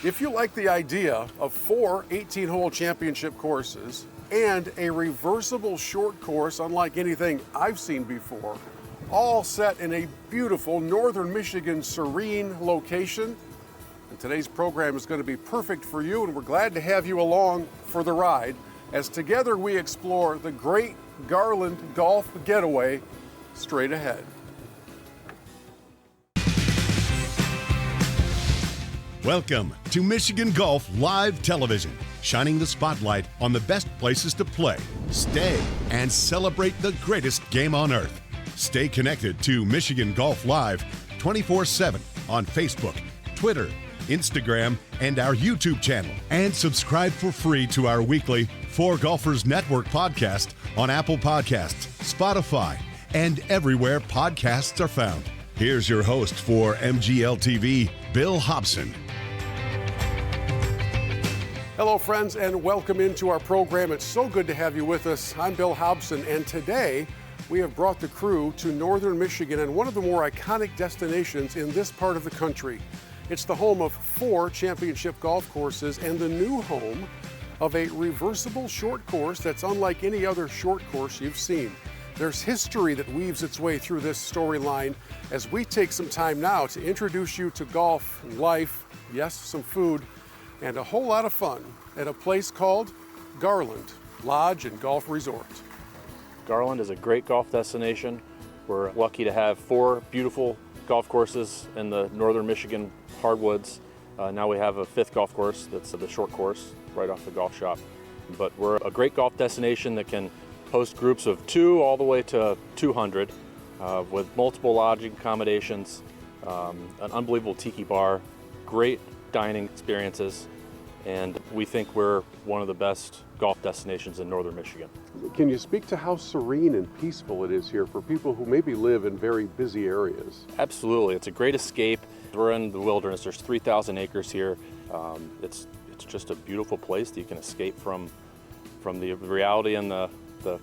If you like the idea of 4 18-hole championship courses and a reversible short course unlike anything I've seen before, all set in a beautiful northern Michigan serene location, and today's program is going to be perfect for you, and we're glad to have you along for the ride as together we explore the great Garland Golf Getaway straight ahead. Welcome to Michigan Golf Live Television, shining the spotlight on the best places to play, stay, and celebrate the greatest game on earth. Stay connected to Michigan Golf Live 24/7 on Facebook, Twitter, Instagram, and our YouTube channel. And subscribe for free to our weekly For Golfers Network podcast on Apple Podcasts, Spotify, and everywhere podcasts are found. Here's your host for MGL TV, Bill Hobson. Hello, friends, and welcome into our program. It's so good to have you with us. I'm Bill Hobson, and today we have brought the crew to northern Michigan and one of the more iconic destinations in this part of the country. It's the home of 4 championship golf courses and the new home of a reversible short course that's unlike any other short course you've seen. There's history that weaves its way through this storyline as we take some time now to introduce you to golf, life, yes, some food, and a whole lot of fun at a place called Garland Lodge and Golf Resort. Garland is a great golf destination. We're lucky to have 4 beautiful golf courses in the northern Michigan hardwoods. Now we have a 5th golf course that's the short course right off the golf shop. But we're a great golf destination that can host groups of 2 all the way to 200 with multiple lodging accommodations, an unbelievable tiki bar, great dining experiences, and we think we're one of the best golf destinations in northern Michigan. Can you speak to how serene and peaceful it is here for people who maybe live in very busy areas? Absolutely, it's a great escape. We're in the wilderness. There's 3,000 acres here. It's just a beautiful place that you can escape from the reality and the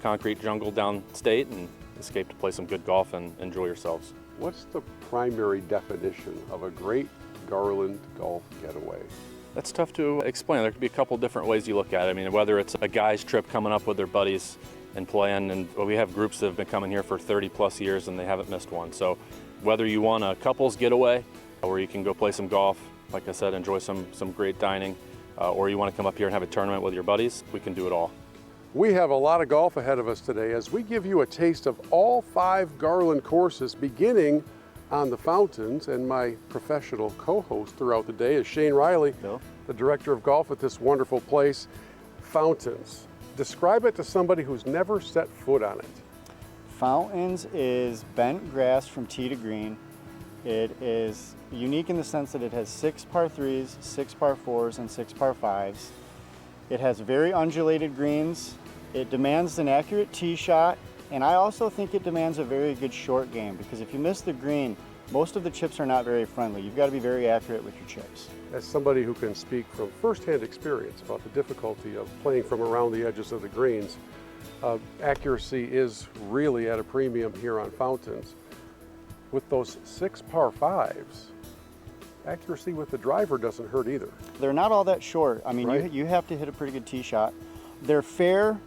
concrete jungle downstate and escape to play some good golf and enjoy yourselves. What's the primary definition of a great Garland golf getaway? That's tough to explain. There could be a couple different ways you look at it. I mean, whether it's a guy's trip coming up with their buddies and playing, and we have groups that have been coming here for 30 plus years and they haven't missed one. So whether you want a couple's getaway where you can go play some golf, like I said, enjoy some great dining, or you want to come up here and have a tournament with your buddies, we can do it all. We have a lot of golf ahead of us today as we give you a taste of all 5 Garland courses, beginning on the fountains, and my professional co-host throughout the day is Shane Riley, the director of golf at this wonderful place. Fountains. Describe it to somebody who's never set foot on it. Fountains is bent grass from tee to green. It is unique in the sense that it has 6 par 3s, 6 par 4s, and 6 par 5s. It has very undulated greens. It demands an accurate tee shot, and I also think it demands a very good short game, because if you miss the green, most of the chips are not very friendly. You've got to be very accurate with your chips. As somebody who can speak from firsthand experience about the difficulty of playing from around the edges of the greens, accuracy is really at a premium here on Fountains. With those 6 par 5s, accuracy with the driver doesn't hurt either. They're not all that short. I mean, right? you have to hit a pretty good tee shot. They're fair,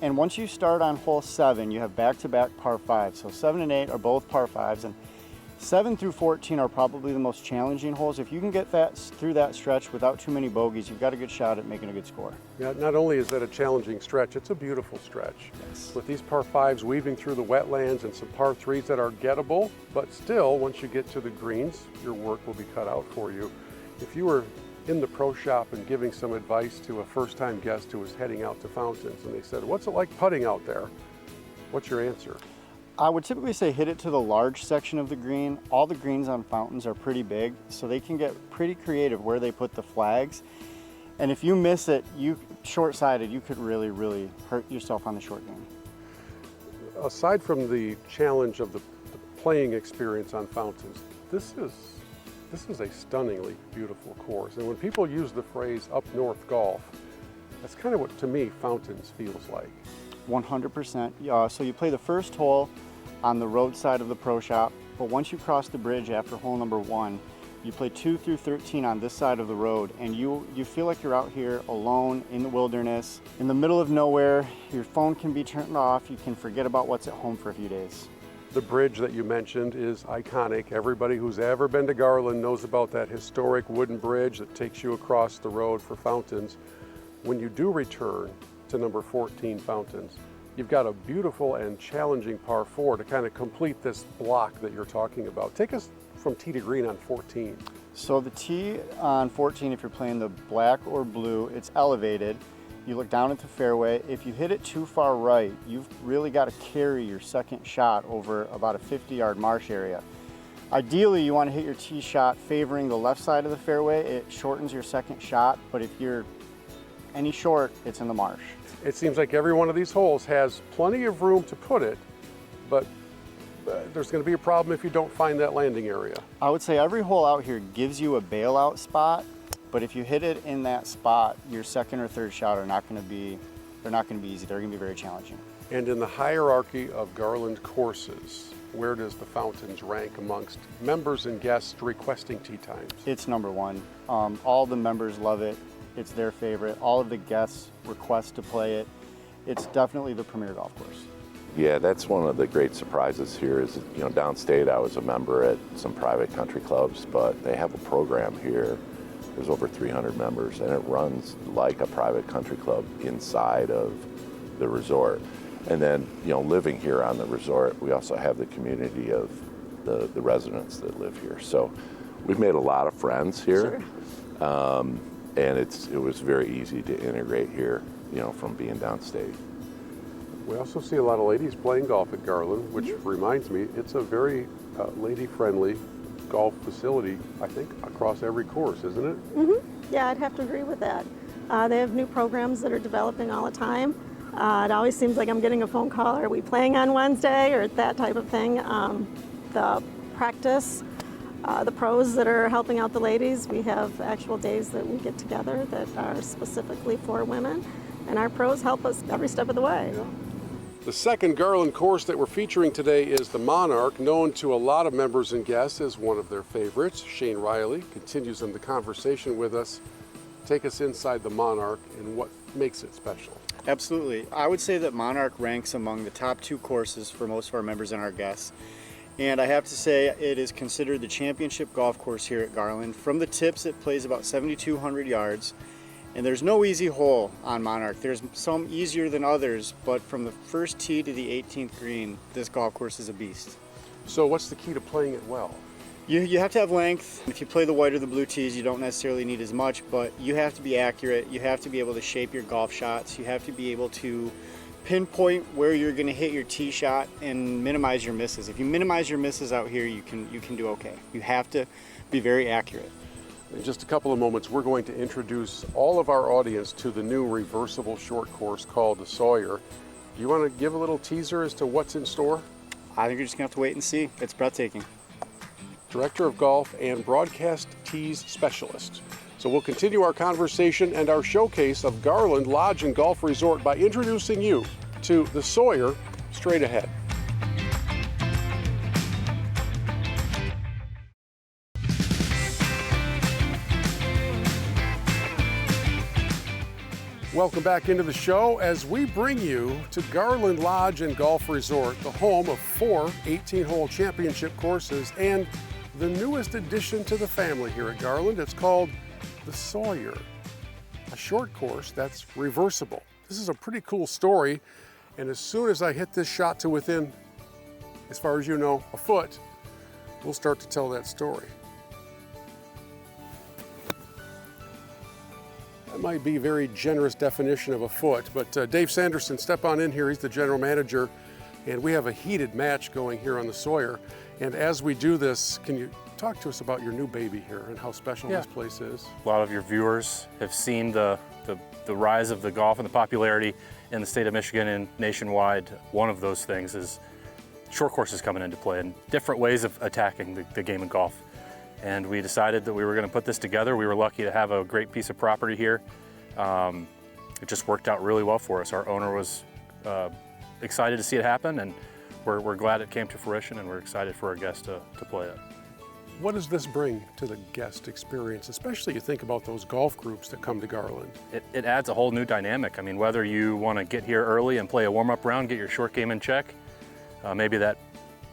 and once you start on hole 7, you have back-to-back par 5s. So 7 and 8 are both par 5s, and 7 through 14 are probably the most challenging holes. If you can get through that stretch without too many bogeys, you've got a good shot at making a good score. Yeah, not only is that a challenging stretch, it's a beautiful stretch. Yes. With these par 5s weaving through the wetlands and some par 3s that are gettable, but still, once you get to the greens, your work will be cut out for you. If you were in the pro shop and giving some advice to a first-time guest who was heading out to Fountains, and they said, "What's it like putting out there?" What's your answer? I would typically say hit it to the large section of the green. All the greens on Fountains are pretty big, so they can get pretty creative where they put the flags. And if you miss it, short-sided, you could really, really hurt yourself on the short game. Aside from the challenge of the playing experience on Fountains, this is a stunningly beautiful course. And when people use the phrase up north golf, that's kind of what, to me, Fountains feels like. 100%. So you play the first hole on the road side of the pro shop, but once you cross the bridge after hole number 1, You play 2 through 13 on this side of the road, and you feel like you're out here alone in the wilderness, in the middle of nowhere. Your phone can be turned off. You can forget about what's at home for a few days. The bridge that you mentioned is iconic. Everybody who's ever been to Garland knows about that historic wooden bridge that takes you across the road for Fountains. When you do return to number 14 Fountains, you've got a beautiful and challenging par 4 to kind of complete this block that you're talking about. Take us from tee to green on 14. So the tee on 14, if you're playing the black or blue, it's elevated. You look down at the fairway. If you hit it too far right, you've really got to carry your second shot over about a 50-yard marsh area. Ideally, you want to hit your tee shot favoring the left side of the fairway. It shortens your second shot, but if you're any short, it's in the marsh. It seems like every one of these holes has plenty of room to put it, but there's going to be a problem if you don't find that landing area. I would say every hole out here gives you a bailout spot, but if you hit it in that spot, your second or third shot are not going to be easy. They're going to be very challenging. And in the hierarchy of Garland courses, where does the Fountains rank amongst members and guests requesting tee times? It's number 1. All the members love it. It's their favorite. All of the guests request to play it. It's definitely the premier golf course. Yeah, that's one of the great surprises here is, you know, downstate I was a member at some private country clubs, but they have a program here. There's over 300 members, and it runs like a private country club inside of the resort. And then, you know, living here on the resort, we also have the community of the residents that live here. So we've made a lot of friends here. Sure. And it was very easy to integrate here, you know, from being downstate. We also see a lot of ladies playing golf at Garland, which reminds me, it's a very lady-friendly golf facility, I think, across every course, isn't it? Mm-hmm. Yeah, I'd have to agree with that. They have new programs that are developing all the time. It always seems like I'm getting a phone call, are we playing on Wednesday, or that type of thing. The practice, the pros that are helping out the ladies, we have actual days that we get together that are specifically for women, and our pros help us every step of the way. Yeah. The second Garland course that we're featuring today is the Monarch, known to a lot of members and guests as one of their favorites. Shane Riley continues in the conversation with us. Take us inside the Monarch and what makes it special. Absolutely. I would say that Monarch ranks among the top 2 courses for most of our members and our guests. And I have to say it is considered the championship golf course here at Garland. From the tips, it plays about 7,200 yards. And there's no easy hole on Monarch. There's some easier than others, but from the first tee to the 18th green, this golf course is a beast. So what's the key to playing it well? You have to have length. If you play the white or the blue tees, you don't necessarily need as much, but you have to be accurate. You have to be able to shape your golf shots. You have to be able to pinpoint where you're going to hit your tee shot and minimize your misses. If you minimize your misses out here, you can do okay. You have to be very accurate. In just a couple of moments, we're going to introduce all of our audience to the new reversible short course called the Sawyer. Do you want to give a little teaser as to what's in store? I think you're just going to have to wait and see. It's breathtaking. Director of Golf and Broadcast Tees Specialist. So we'll continue our conversation and our showcase of Garland Lodge and Golf Resort by introducing you to the Sawyer straight ahead. Welcome back into the show as we bring you to Garland Lodge and Golf Resort, the home of 4 18-hole championship courses and the newest addition to the family here at Garland. It's called the Sawyer, a short course that's reversible. This is a pretty cool story, and as soon as I hit this shot to within, as far as you know, a foot, we'll start to tell that story. That might be a very generous definition of a foot, but Dave Sanderson, step on in here. He's the general manager, and we have a heated match going here on the Sawyer. And as we do this, can you talk to us about your new baby here and how special this place is? A lot of your viewers have seen the rise of the golf and the popularity in the state of Michigan and nationwide. One of those things is short courses coming into play and different ways of attacking the game of golf. And we decided that we were going to put this together. We were lucky to have a great piece of property here. It just worked out really well for us. Our owner was excited to see it happen, and we're glad it came to fruition, and we're excited for our guests to play it. What does this bring to the guest experience, especially you think about those golf groups that come to Garland? It adds a whole new dynamic. I mean, whether you want to get here early and play a warm-up round, get your short game in check, maybe that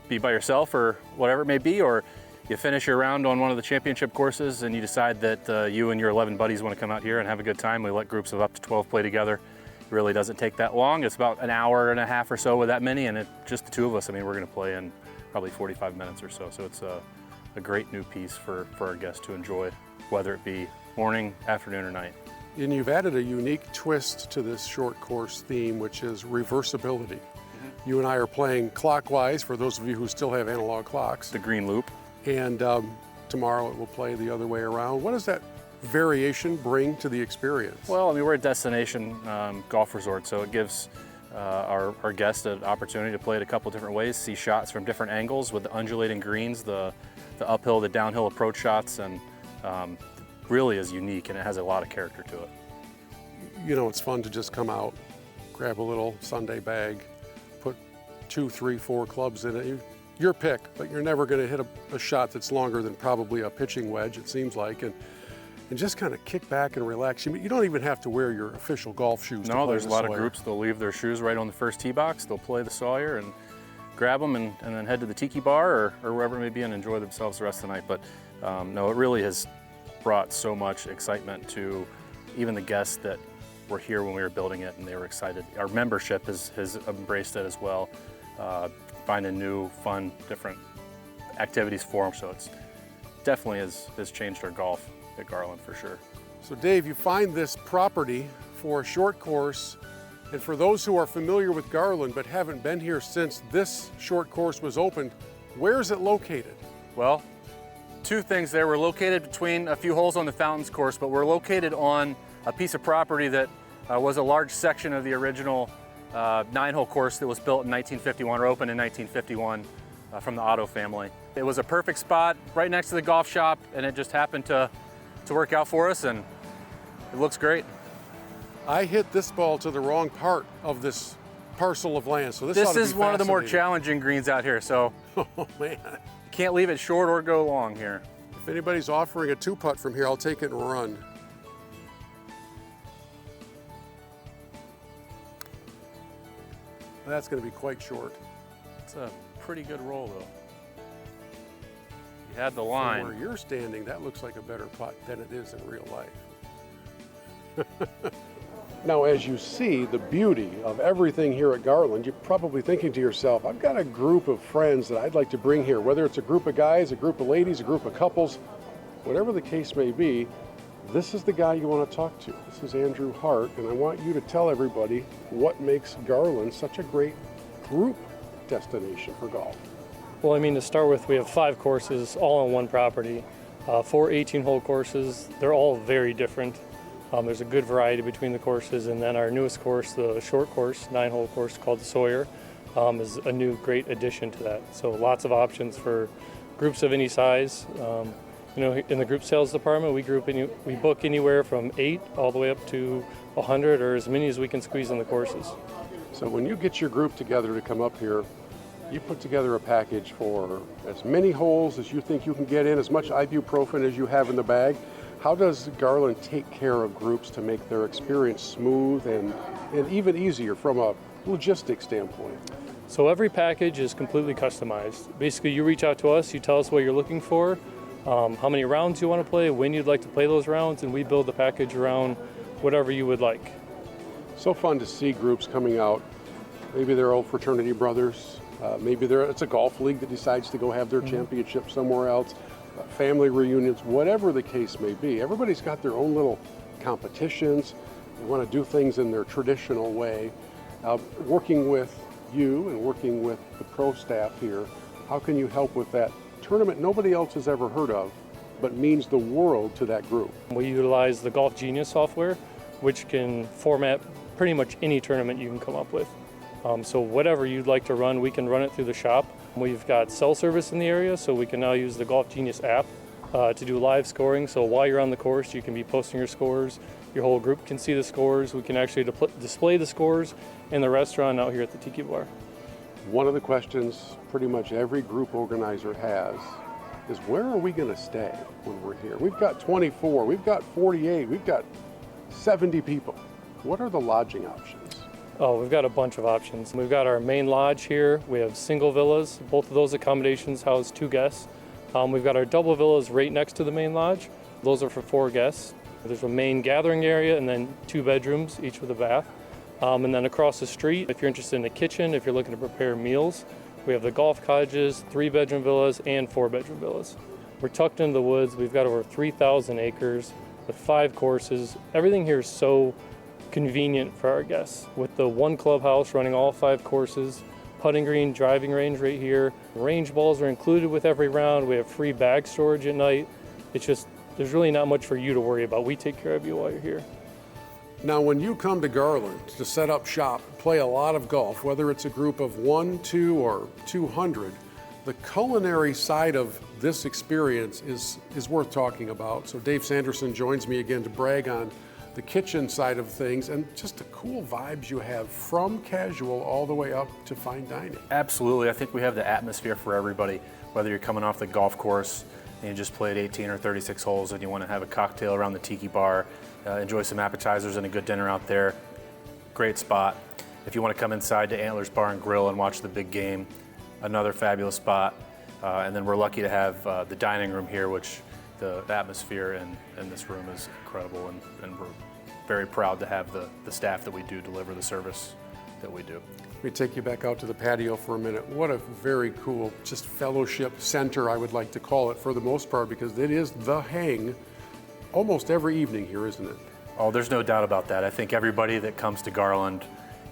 be by yourself or whatever it may be, or you finish your round on one of the championship courses and you decide that you and your 11 buddies want to come out here and have a good time. We let groups of up to 12 play together. It really doesn't take that long. It's about an hour and a half or so with that many, and just the two of us. I mean, we're going to play in probably 45 minutes or so. So it's a great new piece for our guests to enjoy, whether it be morning, afternoon, or night. And you've added a unique twist to this short course theme, which is reversibility. You and I are playing clockwise, for those of you who still have analog clocks. The green loop. And tomorrow it will play the other way around. What does that variation bring to the experience? Well, I mean, we're a destination golf resort, so it gives our guests an opportunity to play it a couple different ways, see shots from different angles with the undulating greens, the uphill, the downhill approach shots, and really is unique, and it has a lot of character to it. You know, it's fun to just come out, grab a little Sunday bag, put 2, 3, 4 clubs in it. Your pick, but you're never going to hit a shot that's longer than probably a pitching wedge, it seems like, and just kind of kick back and relax. You don't even have to wear your official golf shoes. No, there's a lot of groups, they'll leave their shoes right on the first tee box, they'll play the Sawyer and grab them and then head to the tiki bar or wherever it may be and enjoy themselves the rest of the night. But no, it really has brought so much excitement to even the guests that were here when we were building it, and they were excited. Our membership has embraced it as well. Finding new, fun, different activities for them. So it's definitely has changed our golf at Garland for sure. So Dave, you find this property for a short course, and for those who are familiar with Garland but haven't been here since this short course was opened, where is it located? Well, two things there. We're located between a few holes on the Fountains course, but we're located on a piece of property that was a large section of the original 9-hole course that was built in 1951 or opened in 1951 from the Otto family. It was a perfect spot right next to the golf shop, and it just happened to work out for us, and it looks great. I hit this ball to the wrong part of this parcel of land, so this is one of the more challenging greens out here, so oh man, you can't leave it short or go long here. If anybody's offering a 2-putt from here, I'll take it and run. That's going to be quite short. It's a pretty good roll, though. You had the line. From where you're standing, that looks like a better putt than it is in real life. Now, as you see the beauty of everything here at Garland, you're probably thinking to yourself, I've got a group of friends that I'd like to bring here, whether it's a group of guys, a group of ladies, a group of couples, whatever the case may be. This is the guy you want to talk to. This is Andrew Hart, and I want you to tell everybody what makes Garland such a great group destination for golf. Well, I mean, to start with, we have 5 courses all on one property, 4 18-hole courses. They're all very different. There's a good variety between the courses, and then our newest course, the short course, 9-hole course called the Sawyer, is a new great addition to that. So lots of options for groups of any size. You know, in the group sales department, we book anywhere from 8 all the way up to 100, or as many as we can squeeze in the courses. So when you get your group together to come up here, you put together a package for as many holes as you think you can get in, as much ibuprofen as you have in the bag. How does Garland take care of groups to make their experience smooth and even easier from a logistics standpoint? So every package is completely customized. Basically, you reach out to us, you tell us what you're looking for, how many rounds you want to play, when you'd like to play those rounds, and we build the package around whatever you would like. So fun to see groups coming out. Maybe they're old fraternity brothers. Maybe it's a golf league that decides to go have their championship somewhere else. Family reunions, whatever the case may be. Everybody's got their own little competitions. They want to do things in their traditional way. Working with you and working with the pro staff here, how can you help with that tournament nobody else has ever heard of, but means the world to that group? We utilize the Golf Genius software, which can format pretty much any tournament you can come up with. So whatever you'd like to run, we can run it through the shop. We've got cell service in the area, so we can now use the Golf Genius app to do live scoring. So while you're on the course, you can be posting your scores. Your whole group can see the scores. We can actually display the scores in the restaurant out here at the Tiki Bar. One of the questions pretty much every group organizer has is where are we going to stay when we're here? We've got 24, we've got 48, we've got 70 people. What are the lodging options? Oh, we've got a bunch of options. We've got our main lodge here. We have single villas. Both of those accommodations house 2 guests. We've got our double villas right next to the main lodge. Those are for 4 guests. There's a main gathering area and then 2 bedrooms, each with a bath. And then across the street, if you're interested in a kitchen, if you're looking to prepare meals, we have the golf cottages, 3-bedroom villas and 4-bedroom villas. We're tucked into the woods. We've got over 3,000 acres with 5 courses. Everything here is so convenient for our guests. With the 1 clubhouse running all 5 courses, putting green, driving range right here. Range balls are included with every round. We have free bag storage at night. It's just, there's really not much for you to worry about. We take care of you while you're here. Now, when you come to Garland to set up shop, play a lot of golf, whether it's a group of 1, 2, or 200, the culinary side of this experience is worth talking about. So Dave Sanderson joins me again to brag on the kitchen side of things and just the cool vibes you have from casual all the way up to fine dining. Absolutely. I think we have the atmosphere for everybody, whether you're coming off the golf course and you just played 18 or 36 holes and you want to have a cocktail around the tiki bar, enjoy some appetizers and a good dinner out there. Great spot. If you want to come inside to Antlers Bar and Grill and watch the big game, another fabulous spot. And then we're lucky to have the dining room here, which the atmosphere in this room is incredible, and we're very proud to have the staff that we do deliver the service that we do. Let me take you back out to the patio for a minute. What a very cool, just fellowship center, I would like to call it for the most part, because it is the hang almost every evening here, isn't it? Oh, there's no doubt about that. I think everybody that comes to Garland,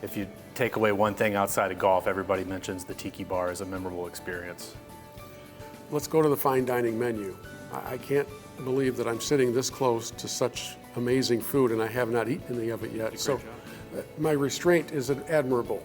if you take away one thing outside of golf, everybody mentions the tiki bar as a memorable experience. Let's go to the fine dining menu. I can't believe that I'm sitting this close to such amazing food and I have not eaten any of it yet. So my restraint is admirable.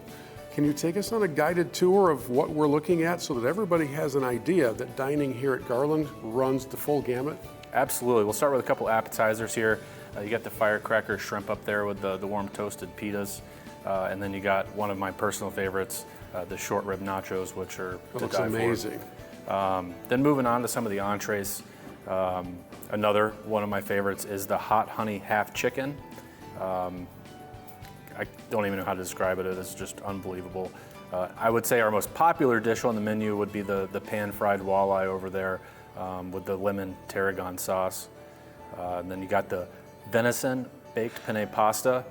Can you take us on a guided tour of what we're looking at so that everybody has an idea that dining here at Garland runs the full gamut? Absolutely. We'll start with a couple appetizers here. You got the firecracker shrimp up there with the warm toasted pitas. And then you got one of my personal favorites, the short rib nachos, which are to die amazing. For. Then moving on to some of the entrees. Another one of my favorites is the hot honey half chicken. I don't even know how to describe it. It's just unbelievable. I would say our most popular dish on the menu would be the pan-fried walleye over there with the lemon tarragon sauce. And then you got the venison baked penne pasta,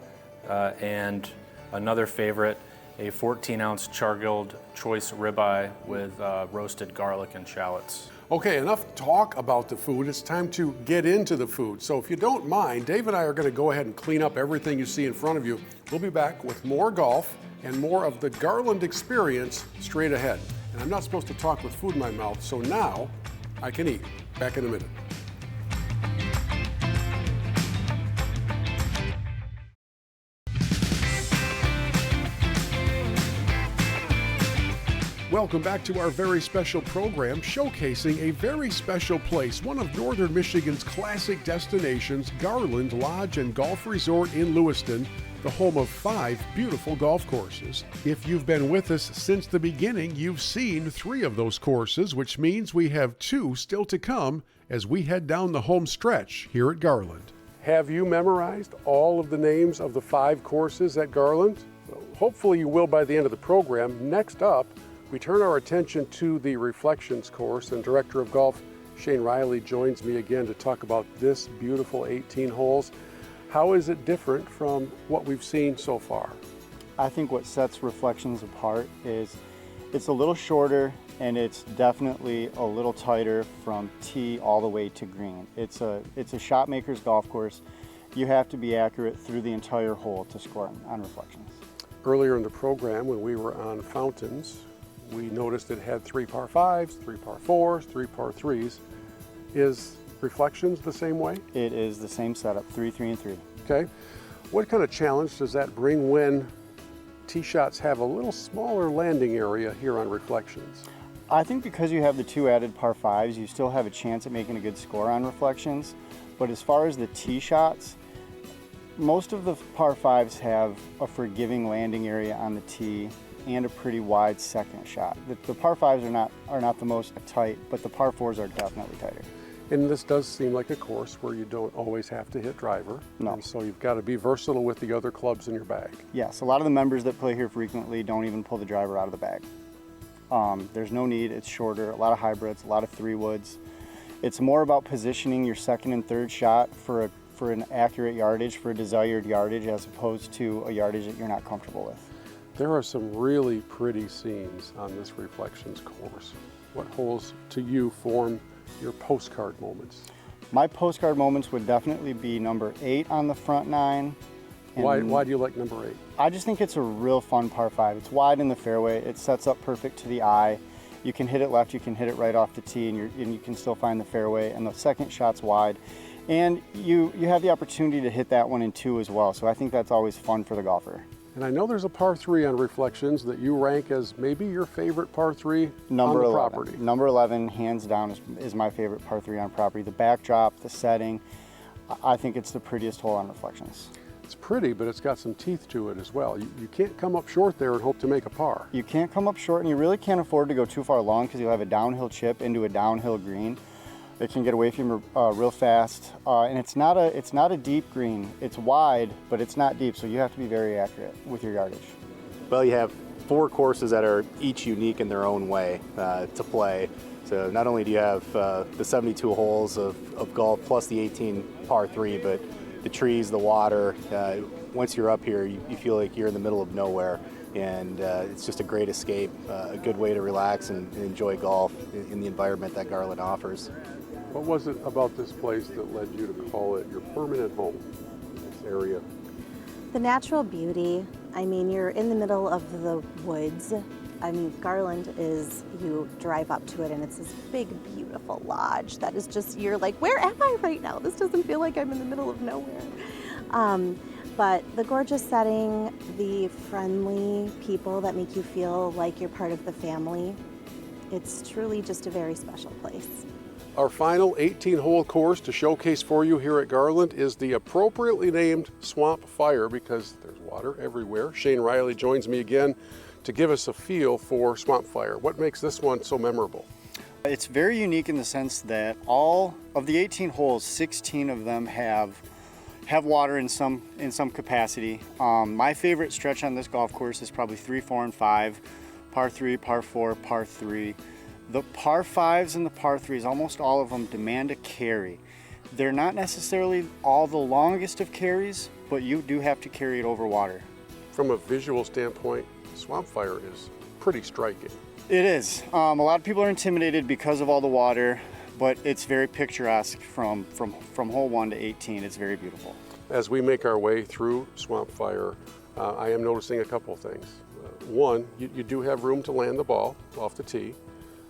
and another favorite, a 14-ounce char-grilled choice ribeye with roasted garlic and shallots. Okay, enough talk about the food. It's time to get into the food. So if you don't mind, Dave and I are going to go ahead and clean up everything you see in front of you. We'll be back with more golf and more of the Garland experience straight ahead. And I'm not supposed to talk with food in my mouth, so now I can eat. Back in a minute. Welcome back to our very special program showcasing a very special place, one of Northern Michigan's classic destinations, Garland Lodge and Golf Resort in Lewiston, the home of 5 beautiful golf courses. If you've been with us since the beginning, you've seen 3 of those courses, which means we have 2 still to come as we head down the home stretch here at Garland. Have you memorized all of the names of the 5 courses at Garland? Well, hopefully you will by the end of the program. Next up, we turn our attention to the Reflections course, and Director of Golf Shane Riley joins me again to talk about this beautiful 18 holes. How is it different from what we've seen so far? I think what sets Reflections apart is it's a little shorter and it's definitely a little tighter from tee all the way to green. It's a shot maker's golf course. You have to be accurate through the entire hole to score on Reflections. Earlier in the program, when we were on Fountains, we noticed it had 3 par 5s, 3 par 4s, 3 par 3s. Is Reflections the same way? It is the same setup, 3, 3, and 3. Okay. What kind of challenge does that bring when tee shots have a little smaller landing area here on Reflections? I think because you have the 2 added par 5s, you still have a chance at making a good score on Reflections. But as far as the tee shots, most of the par 5s have a forgiving landing area on the tee. and a pretty wide second shot. The par 5s are not the most tight, but the par 4s are definitely tighter. And this does seem like a course where you don't always have to hit driver. No. And so you've got to be versatile with the other clubs in your bag. Yes, a lot of the members that play here frequently don't even pull the driver out of the bag. There's no need, it's shorter, a lot of hybrids, a lot of 3-woods. It's more about positioning your second and third shot for an accurate yardage, for a desired yardage, as opposed to a yardage that you're not comfortable with. There are some really pretty scenes on this Reflections course. What holes to you form your postcard moments? My postcard moments would definitely be number 8 on the front 9. Why do you like number 8? I just think it's a real fun par 5. It's wide in the fairway. It sets up perfect to the eye. You can hit it left, you can hit it right off the tee, and you can still find the fairway. And the second shot's wide. And you have the opportunity to hit that one in 2 as well. So I think that's always fun for the golfer. And I know there's a par 3 on Reflections that you rank as maybe your favorite par 3 Number on the 11. property. Number 11, hands down, is my favorite par 3 on property. The backdrop, the setting, I think it's the prettiest hole on Reflections. It's pretty, but it's got some teeth to it as well. You can't come up short there and hope to make a par. You can't come up short, and you really can't afford to go too far long because you'll have a downhill chip into a downhill green. It can get away from you real fast, and it's not a deep green. It's wide, but it's not deep, so you have to be very accurate with your yardage. Well, you have 4 courses that are each unique in their own way to play. So not only do you have the 72 holes of golf plus the 18 par 3, but the trees, the water. Once you're up here, you feel like you're in the middle of nowhere, and it's just a great escape, a good way to relax and enjoy golf in the environment that Garland offers. What was it about this place that led you to call it your permanent home, this area? The natural beauty. I mean, you're in the middle of the woods. I mean, Garland is, you drive up to it and it's this big, beautiful lodge that is just, you're like, where am I right now? This doesn't feel like I'm in the middle of nowhere. But the gorgeous setting, the friendly people that make you feel like you're part of the family, it's truly just a very special place. Our final 18-hole course to showcase for you here at Garland is the appropriately named Swampfire, because there's water everywhere. Shane Riley joins me again to give us a feel for Swampfire. What makes this one so memorable? It's very unique in the sense that all of the 18 holes, 16 of them have water in some capacity. My favorite stretch on this golf course is probably 3, 4, and 5, par 3, par 4, par 3. The par 5s and the par 3s, almost all of them demand a carry. They're not necessarily all the longest of carries, but you do have to carry it over water. From a visual standpoint, Swampfire is pretty striking. It is. A lot of people are intimidated because of all the water, but it's very picturesque from hole 1 to 18. It's very beautiful. As we make our way through Swampfire, I am noticing a couple of things. One, you do have room to land the ball off the tee.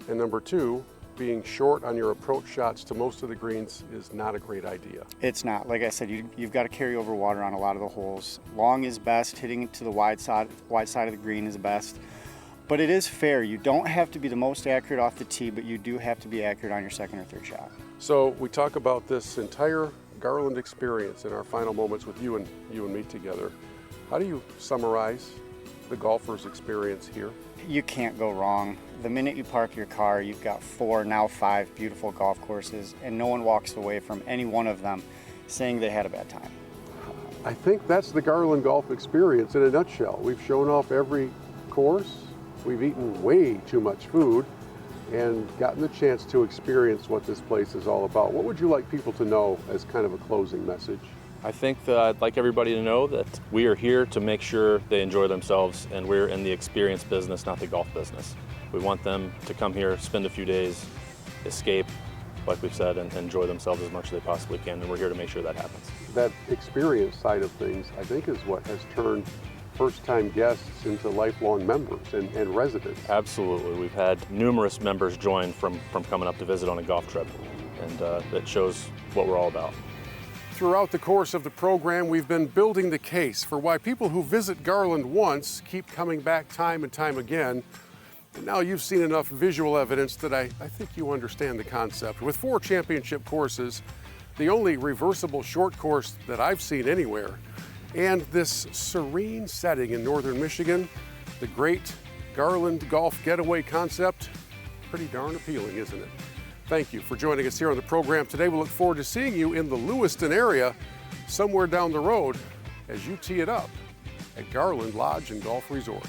And number 2, being short on your approach shots to most of the greens is not a great idea. It's not. Like I said, you've got to carry over water on a lot of the holes. Long is best, hitting it to the wide side of the green is best. But it is fair. You don't have to be the most accurate off the tee, but you do have to be accurate on your second or third shot. So we talk about this entire Garland experience in our final moments with you and me together. How do you summarize the golfer's experience here? You can't go wrong. The minute you park your car, you've got 4, now 5 beautiful golf courses, and no one walks away from any one of them saying they had a bad time. I think that's the Garland golf experience in a nutshell. We've shown off every course, we've eaten way too much food, and gotten the chance to experience what this place is all about. What would you like people to know as kind of a closing message? I think that I'd like everybody to know that we are here to make sure they enjoy themselves, and we're in the experience business, not the golf business. We want them to come here, spend a few days, escape, like we've said, and enjoy themselves as much as they possibly can, and we're here to make sure that happens. That experience side of things, I think, is what has turned first-time guests into lifelong members and residents. Absolutely. We've had numerous members join from coming up to visit on a golf trip, and that shows what we're all about. Throughout the course of the program, we've been building the case for why people who visit Garland once keep coming back time and time again. And now you've seen enough visual evidence that I think you understand the concept. With 4 championship courses, the only reversible short course that I've seen anywhere, and this serene setting in northern Michigan, The great Garland Golf Getaway concept, pretty darn appealing, isn't it? Thank you for joining us here on the program today. We look forward to seeing you in the Lewiston area somewhere down the road as you tee it up at Garland Lodge and Golf Resort.